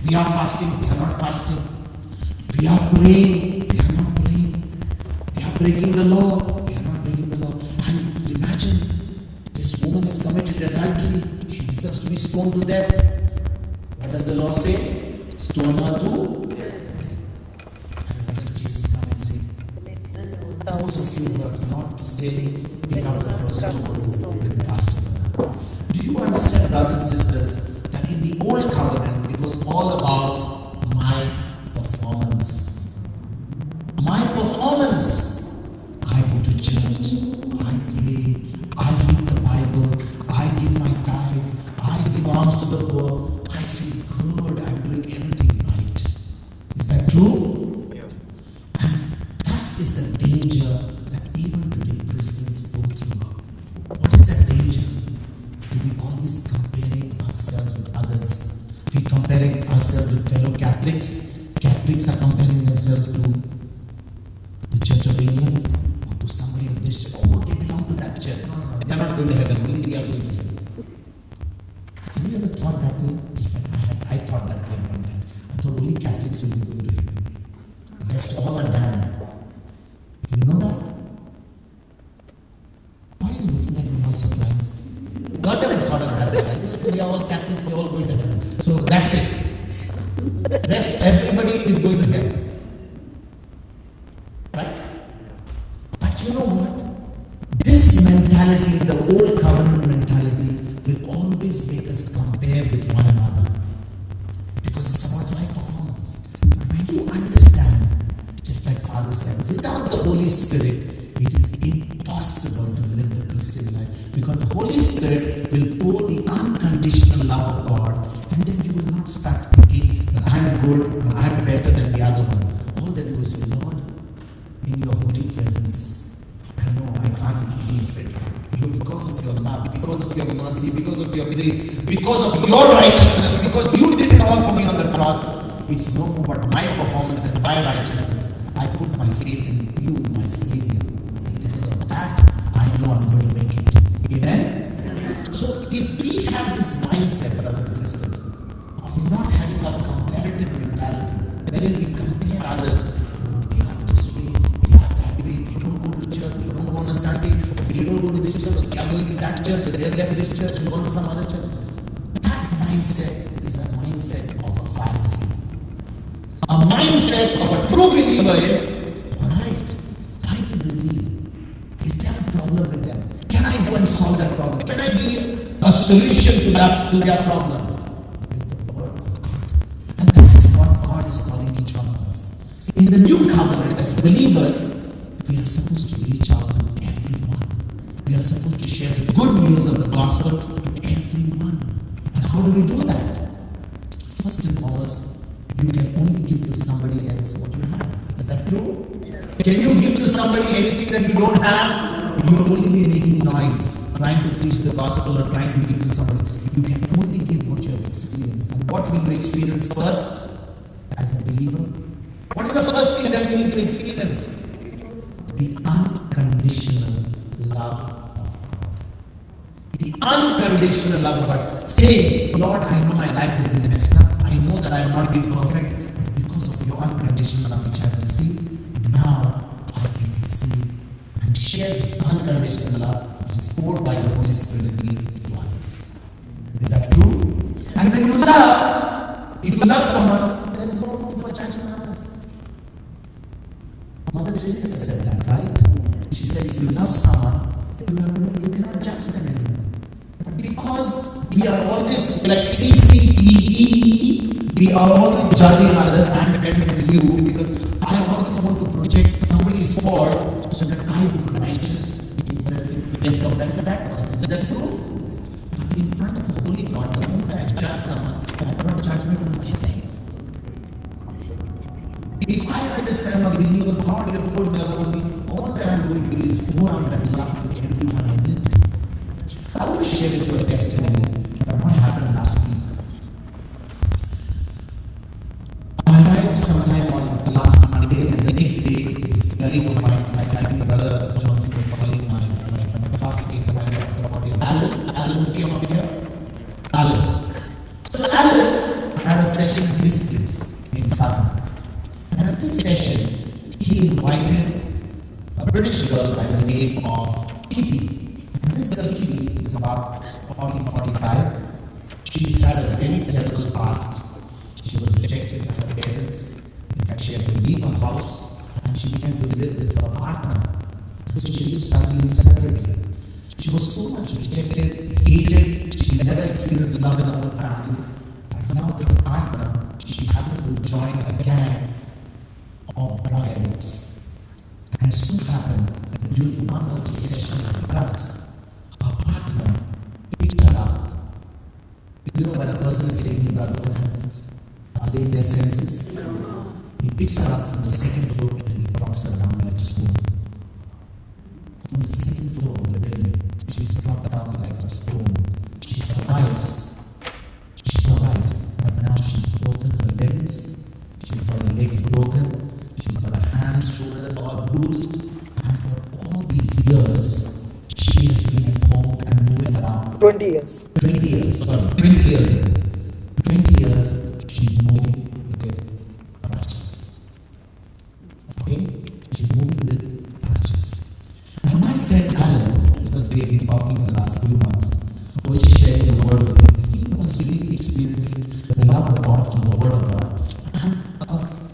We are fasting. They are not fasting. We are praying. They are not praying. They are breaking the law. They are not breaking the law. And imagine this woman has committed adultery. She deserves to be stoned to death. What does the law say? Stone her to death. And what does Jesus come and say? Those of you who have not sinned, pick up the first stone and cast it down. Do you understand, brothers and sisters, that in the Old Covenant, it was all about my performance. My performance. I go to church, I pray, I read the Bible, I give my tithes, I give alms to the poor, I feel good, I'm doing everything right. Is that true? Yes. And that is the danger that even today Christians go through. What is that danger? Do we always comparing ourselves with others? We're comparing ourselves with fellow Catholics. Catholics are comparing themselves to the Church of England or to somebody of this church. Oh, they belong to that church. No, they are not going to heaven. Only we are going to heaven. Have you ever thought that way? In fact, I thought that way one time. I thought only Catholics will be going to heaven. The rest all are damned. You know that? Why are you looking at me all surprised? God never thought of that way. I just say we are all Catholics, we are all going to heaven. So that's it. Rest, everybody is going to heaven. Right? But you know what? This mentality, the Old Covenant mentality, will always make us compare with one another. Because it's about my performance. But when you understand, just like Father said, without the Holy Spirit, it is impossible to live the Christian life. Because the Holy Spirit will pour the unconditional love of God, and then you will not start thinking that I am good or I am better than the other one. All that you will say, Lord, in your holy presence, I know I can't believe it. Because of your love, because of your mercy, because of your grace, because of your righteousness, because you did it all for me on the cross. It's no more but my performance and my righteousness. I put my faith in you, my Savior. And because of that, I know I'm going to make it. Amen? So if we have this mindset, brothers and sisters, of not having a comparative mentality, wherein we compare others, oh, they are this way, they are that way, they don't go to church, they don't go on a Sunday, they don't go to this church, they are going to that church, they have left this church and gone to some other church. That mindset is a mindset of a Pharisee. A mindset of a true believer is, alright, I can believe. Is there a problem with them? Can I go and solve that problem? Can I be a solution to their problem? With the word of God. And that is what God is calling each one of us. In the new covenant, as believers, we are supposed to reach out to everyone. We are supposed to share the good news of the gospel to everyone. everyone. And how do we do that? First and foremost, you can only give to somebody else what you have. Is that true? Can you give to somebody anything that you don't have? You will only be making noise, trying to preach the gospel or trying to give to somebody. You can only give what you have experienced. And what will you experience first as a believer? What is the first thing that we need to experience? The unconditional love of God. The unconditional love of God. Say, Lord, I know my life has been messed up. I know that I have not been perfect. But because of your unconditional love which I have received, now I can receive and share this unconditional love which is poured by the Holy Spirit in me to others. Is that true? And when you love, if you love someone, there is no room for judging others. Mother Teresa said that, right? She said, if you love someone, you cannot judge them anymore. But because we are always like CCTV, we are always judging others and better than you, because I always want to project somebody's fault so that I will be righteous as compared to that person. Is that proof? But in front of the Holy God, the moment I judge someone, I brought judgment on myself. If I understand or believe in God, you have put love on me, all that I'm going to do is pour out that love to everyone I meet. I want to share with you a testimony about what happened last week. I arrived sometime on last Monday, and the next day, this colleague of mine, my Catholic brother Johnson was calling my classmate, my doctor, is Alan came up here. Alan. So Alan had a session in this place in Southern. And at this session, he invited a British girl by the name of Kitty. And this girl Kitty is about 40-45. She's had a very terrible past. She was rejected by her parents. In fact, she had to leave her house and she began to live with her partner. So she lived struggling separately. She was so much rejected, hated. She never experienced love in her own family. But now with her partner, she happened to join a gang of drug addicts. And it so happened that during one or two sessions of drugs, her partner picked her up. You know when a person is taking drugs, what happens? Are they in their senses? No. He picks her up from the second floor and he drops her down like a stone. From the second floor of the building, she's dropped down like a stone. She survives. She survives. But now she's broken her limbs. She's got her legs broken. She's got her hands, shoulders all bruised. And for all these years, she has been at home and moving around. 20 years. 20 years, sorry. 20 years. 20 years, she's moving with crutches. Okay? She's moving with crutches. And my friend Alan, because we have been talking in the last few months, was sharing the word with him. He was really experiencing the love of God and the word of God. And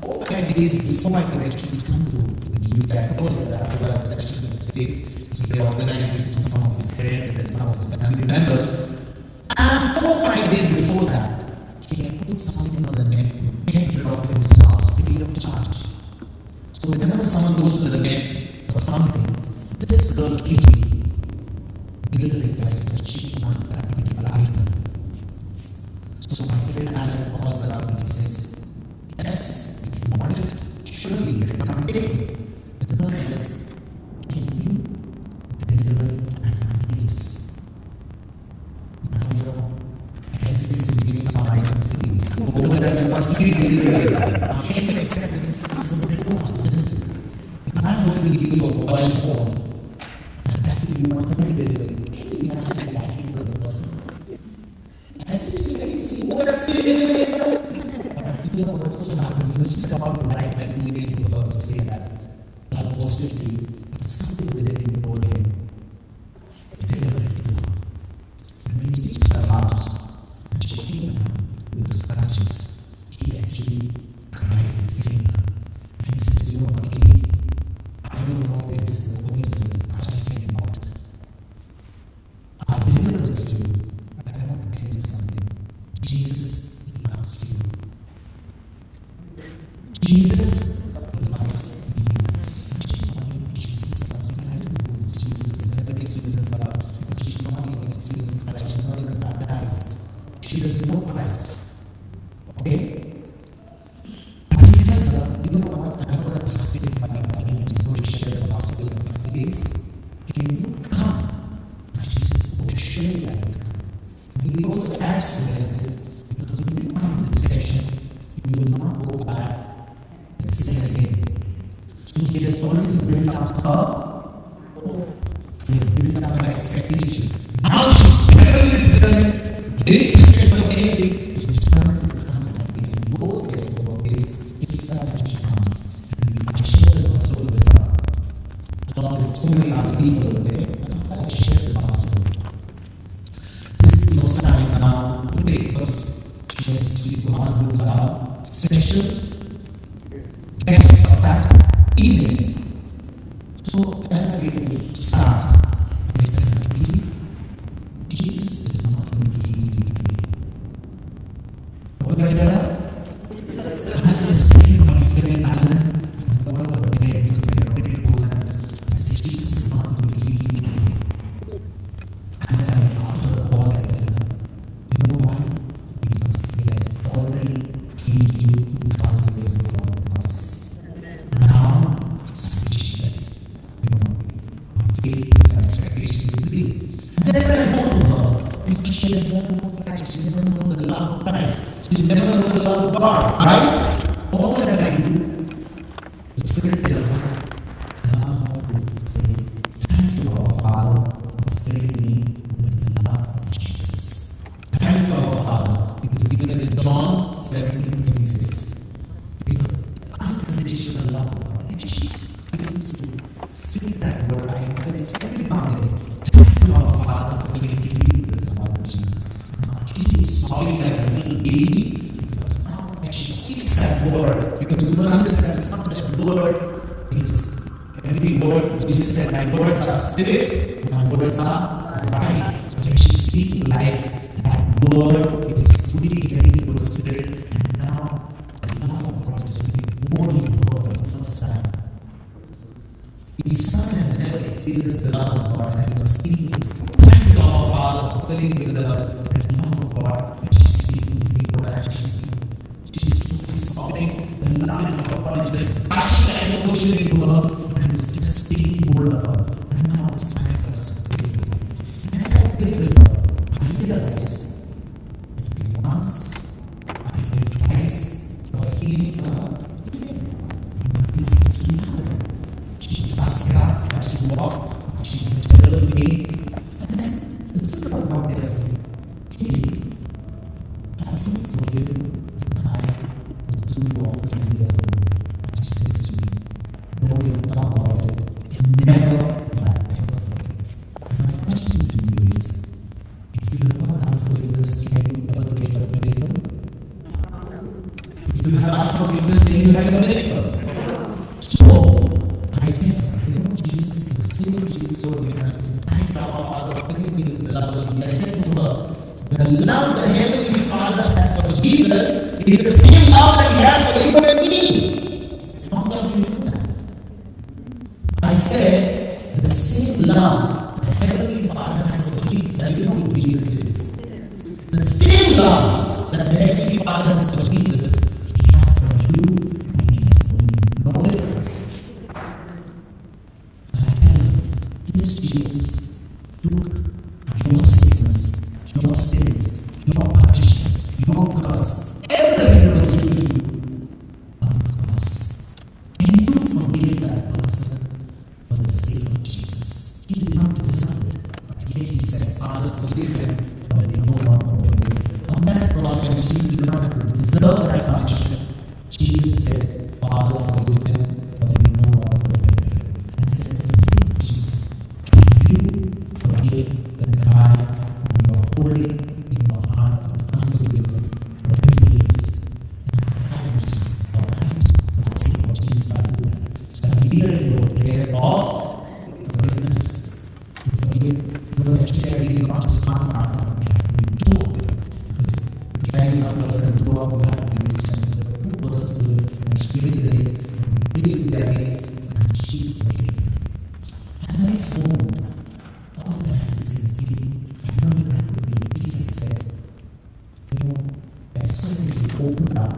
4 or 5 days before I could actually come to the UK, I told him that after that session in his place, he had organized it to some of his friends and some of his family members. And 4 or 5 days before that, he had put something on the net to get rid of himself free of charge. So whenever someone goes to the net for something, this girl Kitty didn't realize that she wanted that particular item. So my friend Alan calls her up and he says, yes, if you want it, surely you can come take it. The girl says, can you deliver it at my place? Now you know, as it is in giving some items free, over that you want free delivery. Now can you accept that this is a bit too much, isn't it? If I'm going to give you a mobile phone, and that you want free delivery, can you imagine if I give the person? As it is very free, over that free delivery is not. But you know what's so happening? You just come out to write an email to her to say that God posted to you, but something within you told him, deliver it to her. And when he reached her house, and she came down with the scratches, he actually cried and seen her. And he says, you know what, Kitty? I don't know if this is a coincidence, but I tell you what. I deliver this to you, but I want to tell you something. Jesus loves you. Jesus loves you. Jesus loves you. I don't know who this Jesus is. I never experienced love, but she's not even experienced Christ. She's not even baptized. you know what? I know that passage in my Bible is going to share the gospel of my days. Can you come? And Jesus will share that with you. And he also adds to it and says, because when you come to this session, you will not go back and sin again. So he has already built up her. He has built up her expectation. Now she's definitely determined, very straight for anything. She's determined to come again. He goes there for days. It's sad that she comes. And I share the gospel with her. Along with so many other people there. And I share the gospel. This is no time now today because she's the one who's our special guest of that evening. So as we start, Jesus is not going to heal you today. What do I do? I'm just saying my friend Alan and all over there because they're already told that I say Jesus is not going to heal you today. And then after the pause I tell them, you know why? Because he has already healed you 2,000 years ago on the cross. Now, salvation is, faith and expectation in this. And then when I go to her, because she has never known Christ, she's never known the love of Christ, she's never known the love of God, right? All that I do, the Spirit tells me, allow her to say, thank you, our Father, for filling me with the love of Jesus. Thank you, our Father, because even in John 17:26, because the unconditional love of God, and she begins to speak that word. I encourage every family. Thank you, our Father, for filling me with the love of Jesus. Now, she is sobbing like a little baby because now when she speaks that word, because you don't understand, it's not just words, it's every word. Jesus said, my words are spirit, my words are life. So when she's speaking life, that word is fully getting into the spirit, and now the love of God is being born into her for the first time. His son has never experienced the love of God, and he was speaking, thank you, our Father, for filling me with the love of God. And she's speaking to me, Lord, and she's sobbing the love of God, just passion and emotion into her, and it's just taking hold of her. And now it's time for us to pray with her. And as I pray with her, I realize I prayed once, I prayed twice for healing for her. This is reality. She does God as she walks, she's in terrible pain. And then the Spirit of God tells me, hey, have you forgiven the time the 2 or 3 years ago? And she says to me, no, you don't talk about it. Never will I ever forget. And my question to you is, if you have not unforgiveness, can you ever get a miracle? If you have unforgiveness, then you have a miracle. So, I did. Jesus is the same Jesus so because thank our Father for filling me with the love of Jesus. I said to her, the love the Heavenly Father has for Jesus is the same love that He has for you and me. How many of you know that? I said, the same love the Heavenly Father has for Jesus, and you know who Jesus is. The same love that the Heavenly Father has for Jesus, He has for you and He has for me. No difference. This Jesus took your sickness, your sins, your punishment, your curse, everything that was due to you on the cross. And you forgave that person for the sake of Jesus. He did not deserve it, but yet He said, Father, forgive them, for they know not what they do. On that cross, when Jesus did not deserve that punishment, Jesus said, Father, forgive them, for they know not what they do. And He said, for the sake of Jesus, you forgive the guy whom you are holding in your heart with unforgiveness for 20 years. And I'm Jesus, alright? For the sake of Jesus, I'll do that. So I'm leading you to prayer of forgiveness. To forgive those that you carry, not just one partner, but you have to be 2 of them. Because you carry one person through up, you have to be sensitive. 2 persons do it, and she gave it the days, and you gave it the days, and she forgave them. And I spoke. All that I have to say is, I know you have to be repeated, said, as soon as you open up,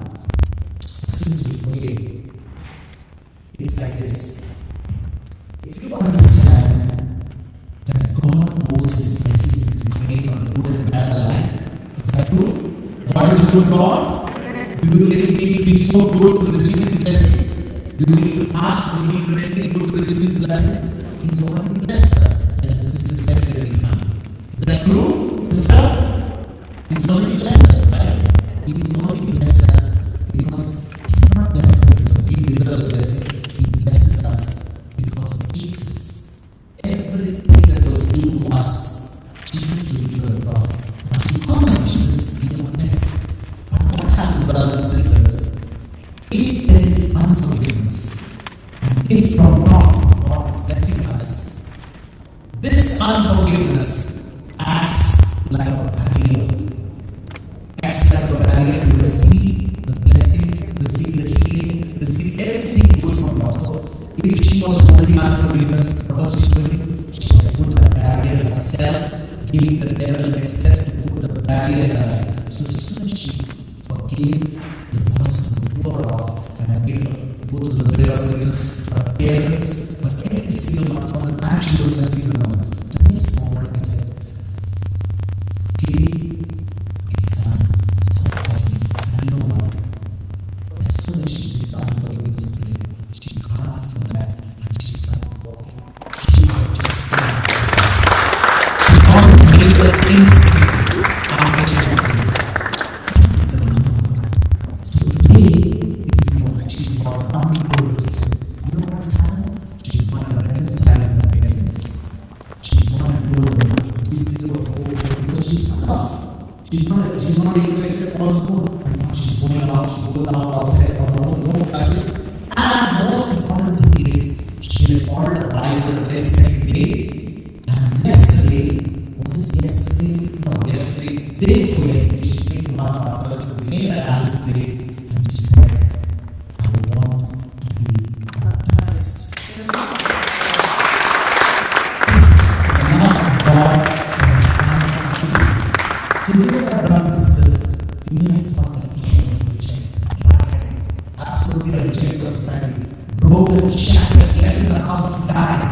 as soon as you forgive, It's like this. If you understand that God knows His blessings is made on good and bad alike, is that true? God is a good God. Do you really need to be so good to receive His blessing? Do you need to fast? Do you need to do anything good to receive His blessing? He's already blessed us. And the sister said very come. Is that true, sister? He's already blessed us, right? He's already blessed us because He's not blessed us because we deserve the blessing. He blesses us because of Jesus. Everything that was due to us, Jesus will do the cross. And because of Jesus, we are blessed. But what happens, brothers and sisters? If there is unforgiveness, and if from God is blessing us, this unforgiveness acts like a barrier. Acts like a barrier to receive the blessing, receive the healing, receive everything good from God. So if she was holding unforgiveness, what she's doing, she had put a barrier in herself, giving the devil access to put the barrier in her life. So as soon as she forgave the person who tore her off, and I made her go to the prayer of forgiveness, her parents, but every single one from the time she was a single woman, the next moment I said, Katie, it's time. So I know what? As soon as she did unforgiveness today, she got up from that and she started walking. She was just going. God made her instantly after she forgave. It's the number of life. So today, if you know that she's got unforgiveness, you know what's happening? She's going to reconcile with her parents. She's going to do them. She's still because she's tough. She's not able to accept all the food. And now she's going out, she goes out outside on her own, no touches. And most important thing is, she has ordered a Bible the next second day. And yesterday, was it yesterday? No, yesterday, day before yesterday, she came to one of our services again at Alice's place. And she says, I want to be baptized. And now God so you know that, brothers and sisters, we may have thought that each of us reject, absolutely reject your society, broken, shattered, left in the house to die.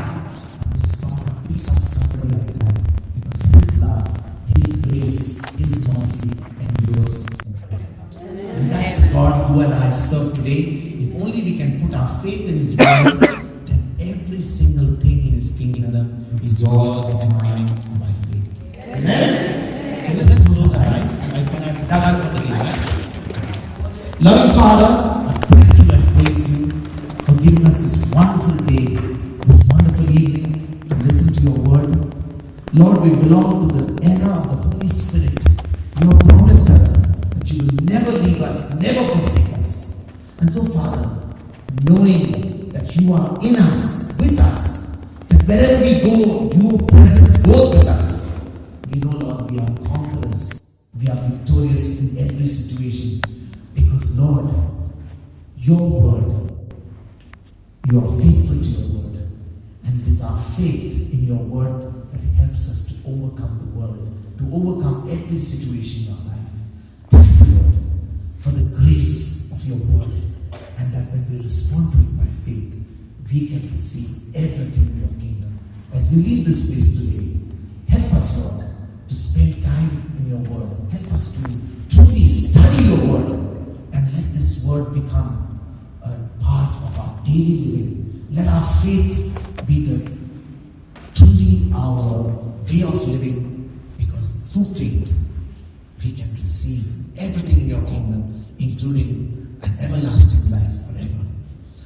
And this God picks up something like that because His love, His grace, His mercy endures forever. And that's the God you and I serve today. If only we can put our faith in His word, then every single thing in His kingdom is yours and mine by faith. Amen. So let's close our eyes. I think I've done out for the day, right? Loving Father, I thank you and praise you for giving us this wonderful day, this wonderful evening to listen to your word. Lord, we belong to the era of the Holy Spirit. You have promised us that you will never leave us, never forsake us. And so, Father, knowing that you are in us, with us, that wherever we go, your presence goes with us. We know, Lord, we are conquerors. We are victorious in every situation. Because, Lord, your word, you are faithful to your word. And it is our faith in your word that helps us to overcome the world, to overcome every situation in our life. Thank you, Lord, for the grace of your word. And that when we respond to it by faith, we can receive everything in your kingdom. As we leave this place today, help us, Lord, to spend time in your word. Help us to truly study your word and let this word become a part of our daily living. Let our faith be truly our way of living, because through faith we can receive everything in your kingdom, including an everlasting life forever.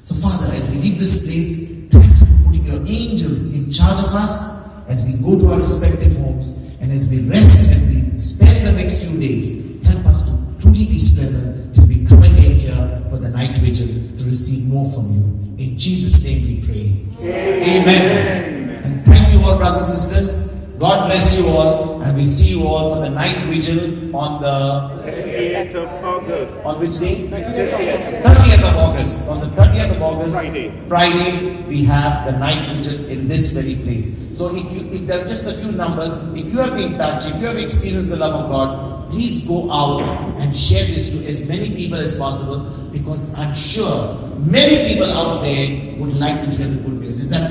So Father, as we leave this place, thank you for putting your angels in charge of us as we go to our respective homes. And as we rest and we spend the next few days, help us to truly be strengthened till we come again here for the night vigil to receive more from you. In Jesus' name we pray. Amen. And thank you all, brothers and sisters. God bless you all. And we see you all for the night vigil on the 30th of August. On which day? 30th. 30th of August. On the 30th of August, Friday, we have the night vigil in this very place. So if there are just a few numbers, if you have been touched, if you have experienced the love of God, please go out and share this to as many people as possible. because I'm sure many people out there would like to hear the good news. Is that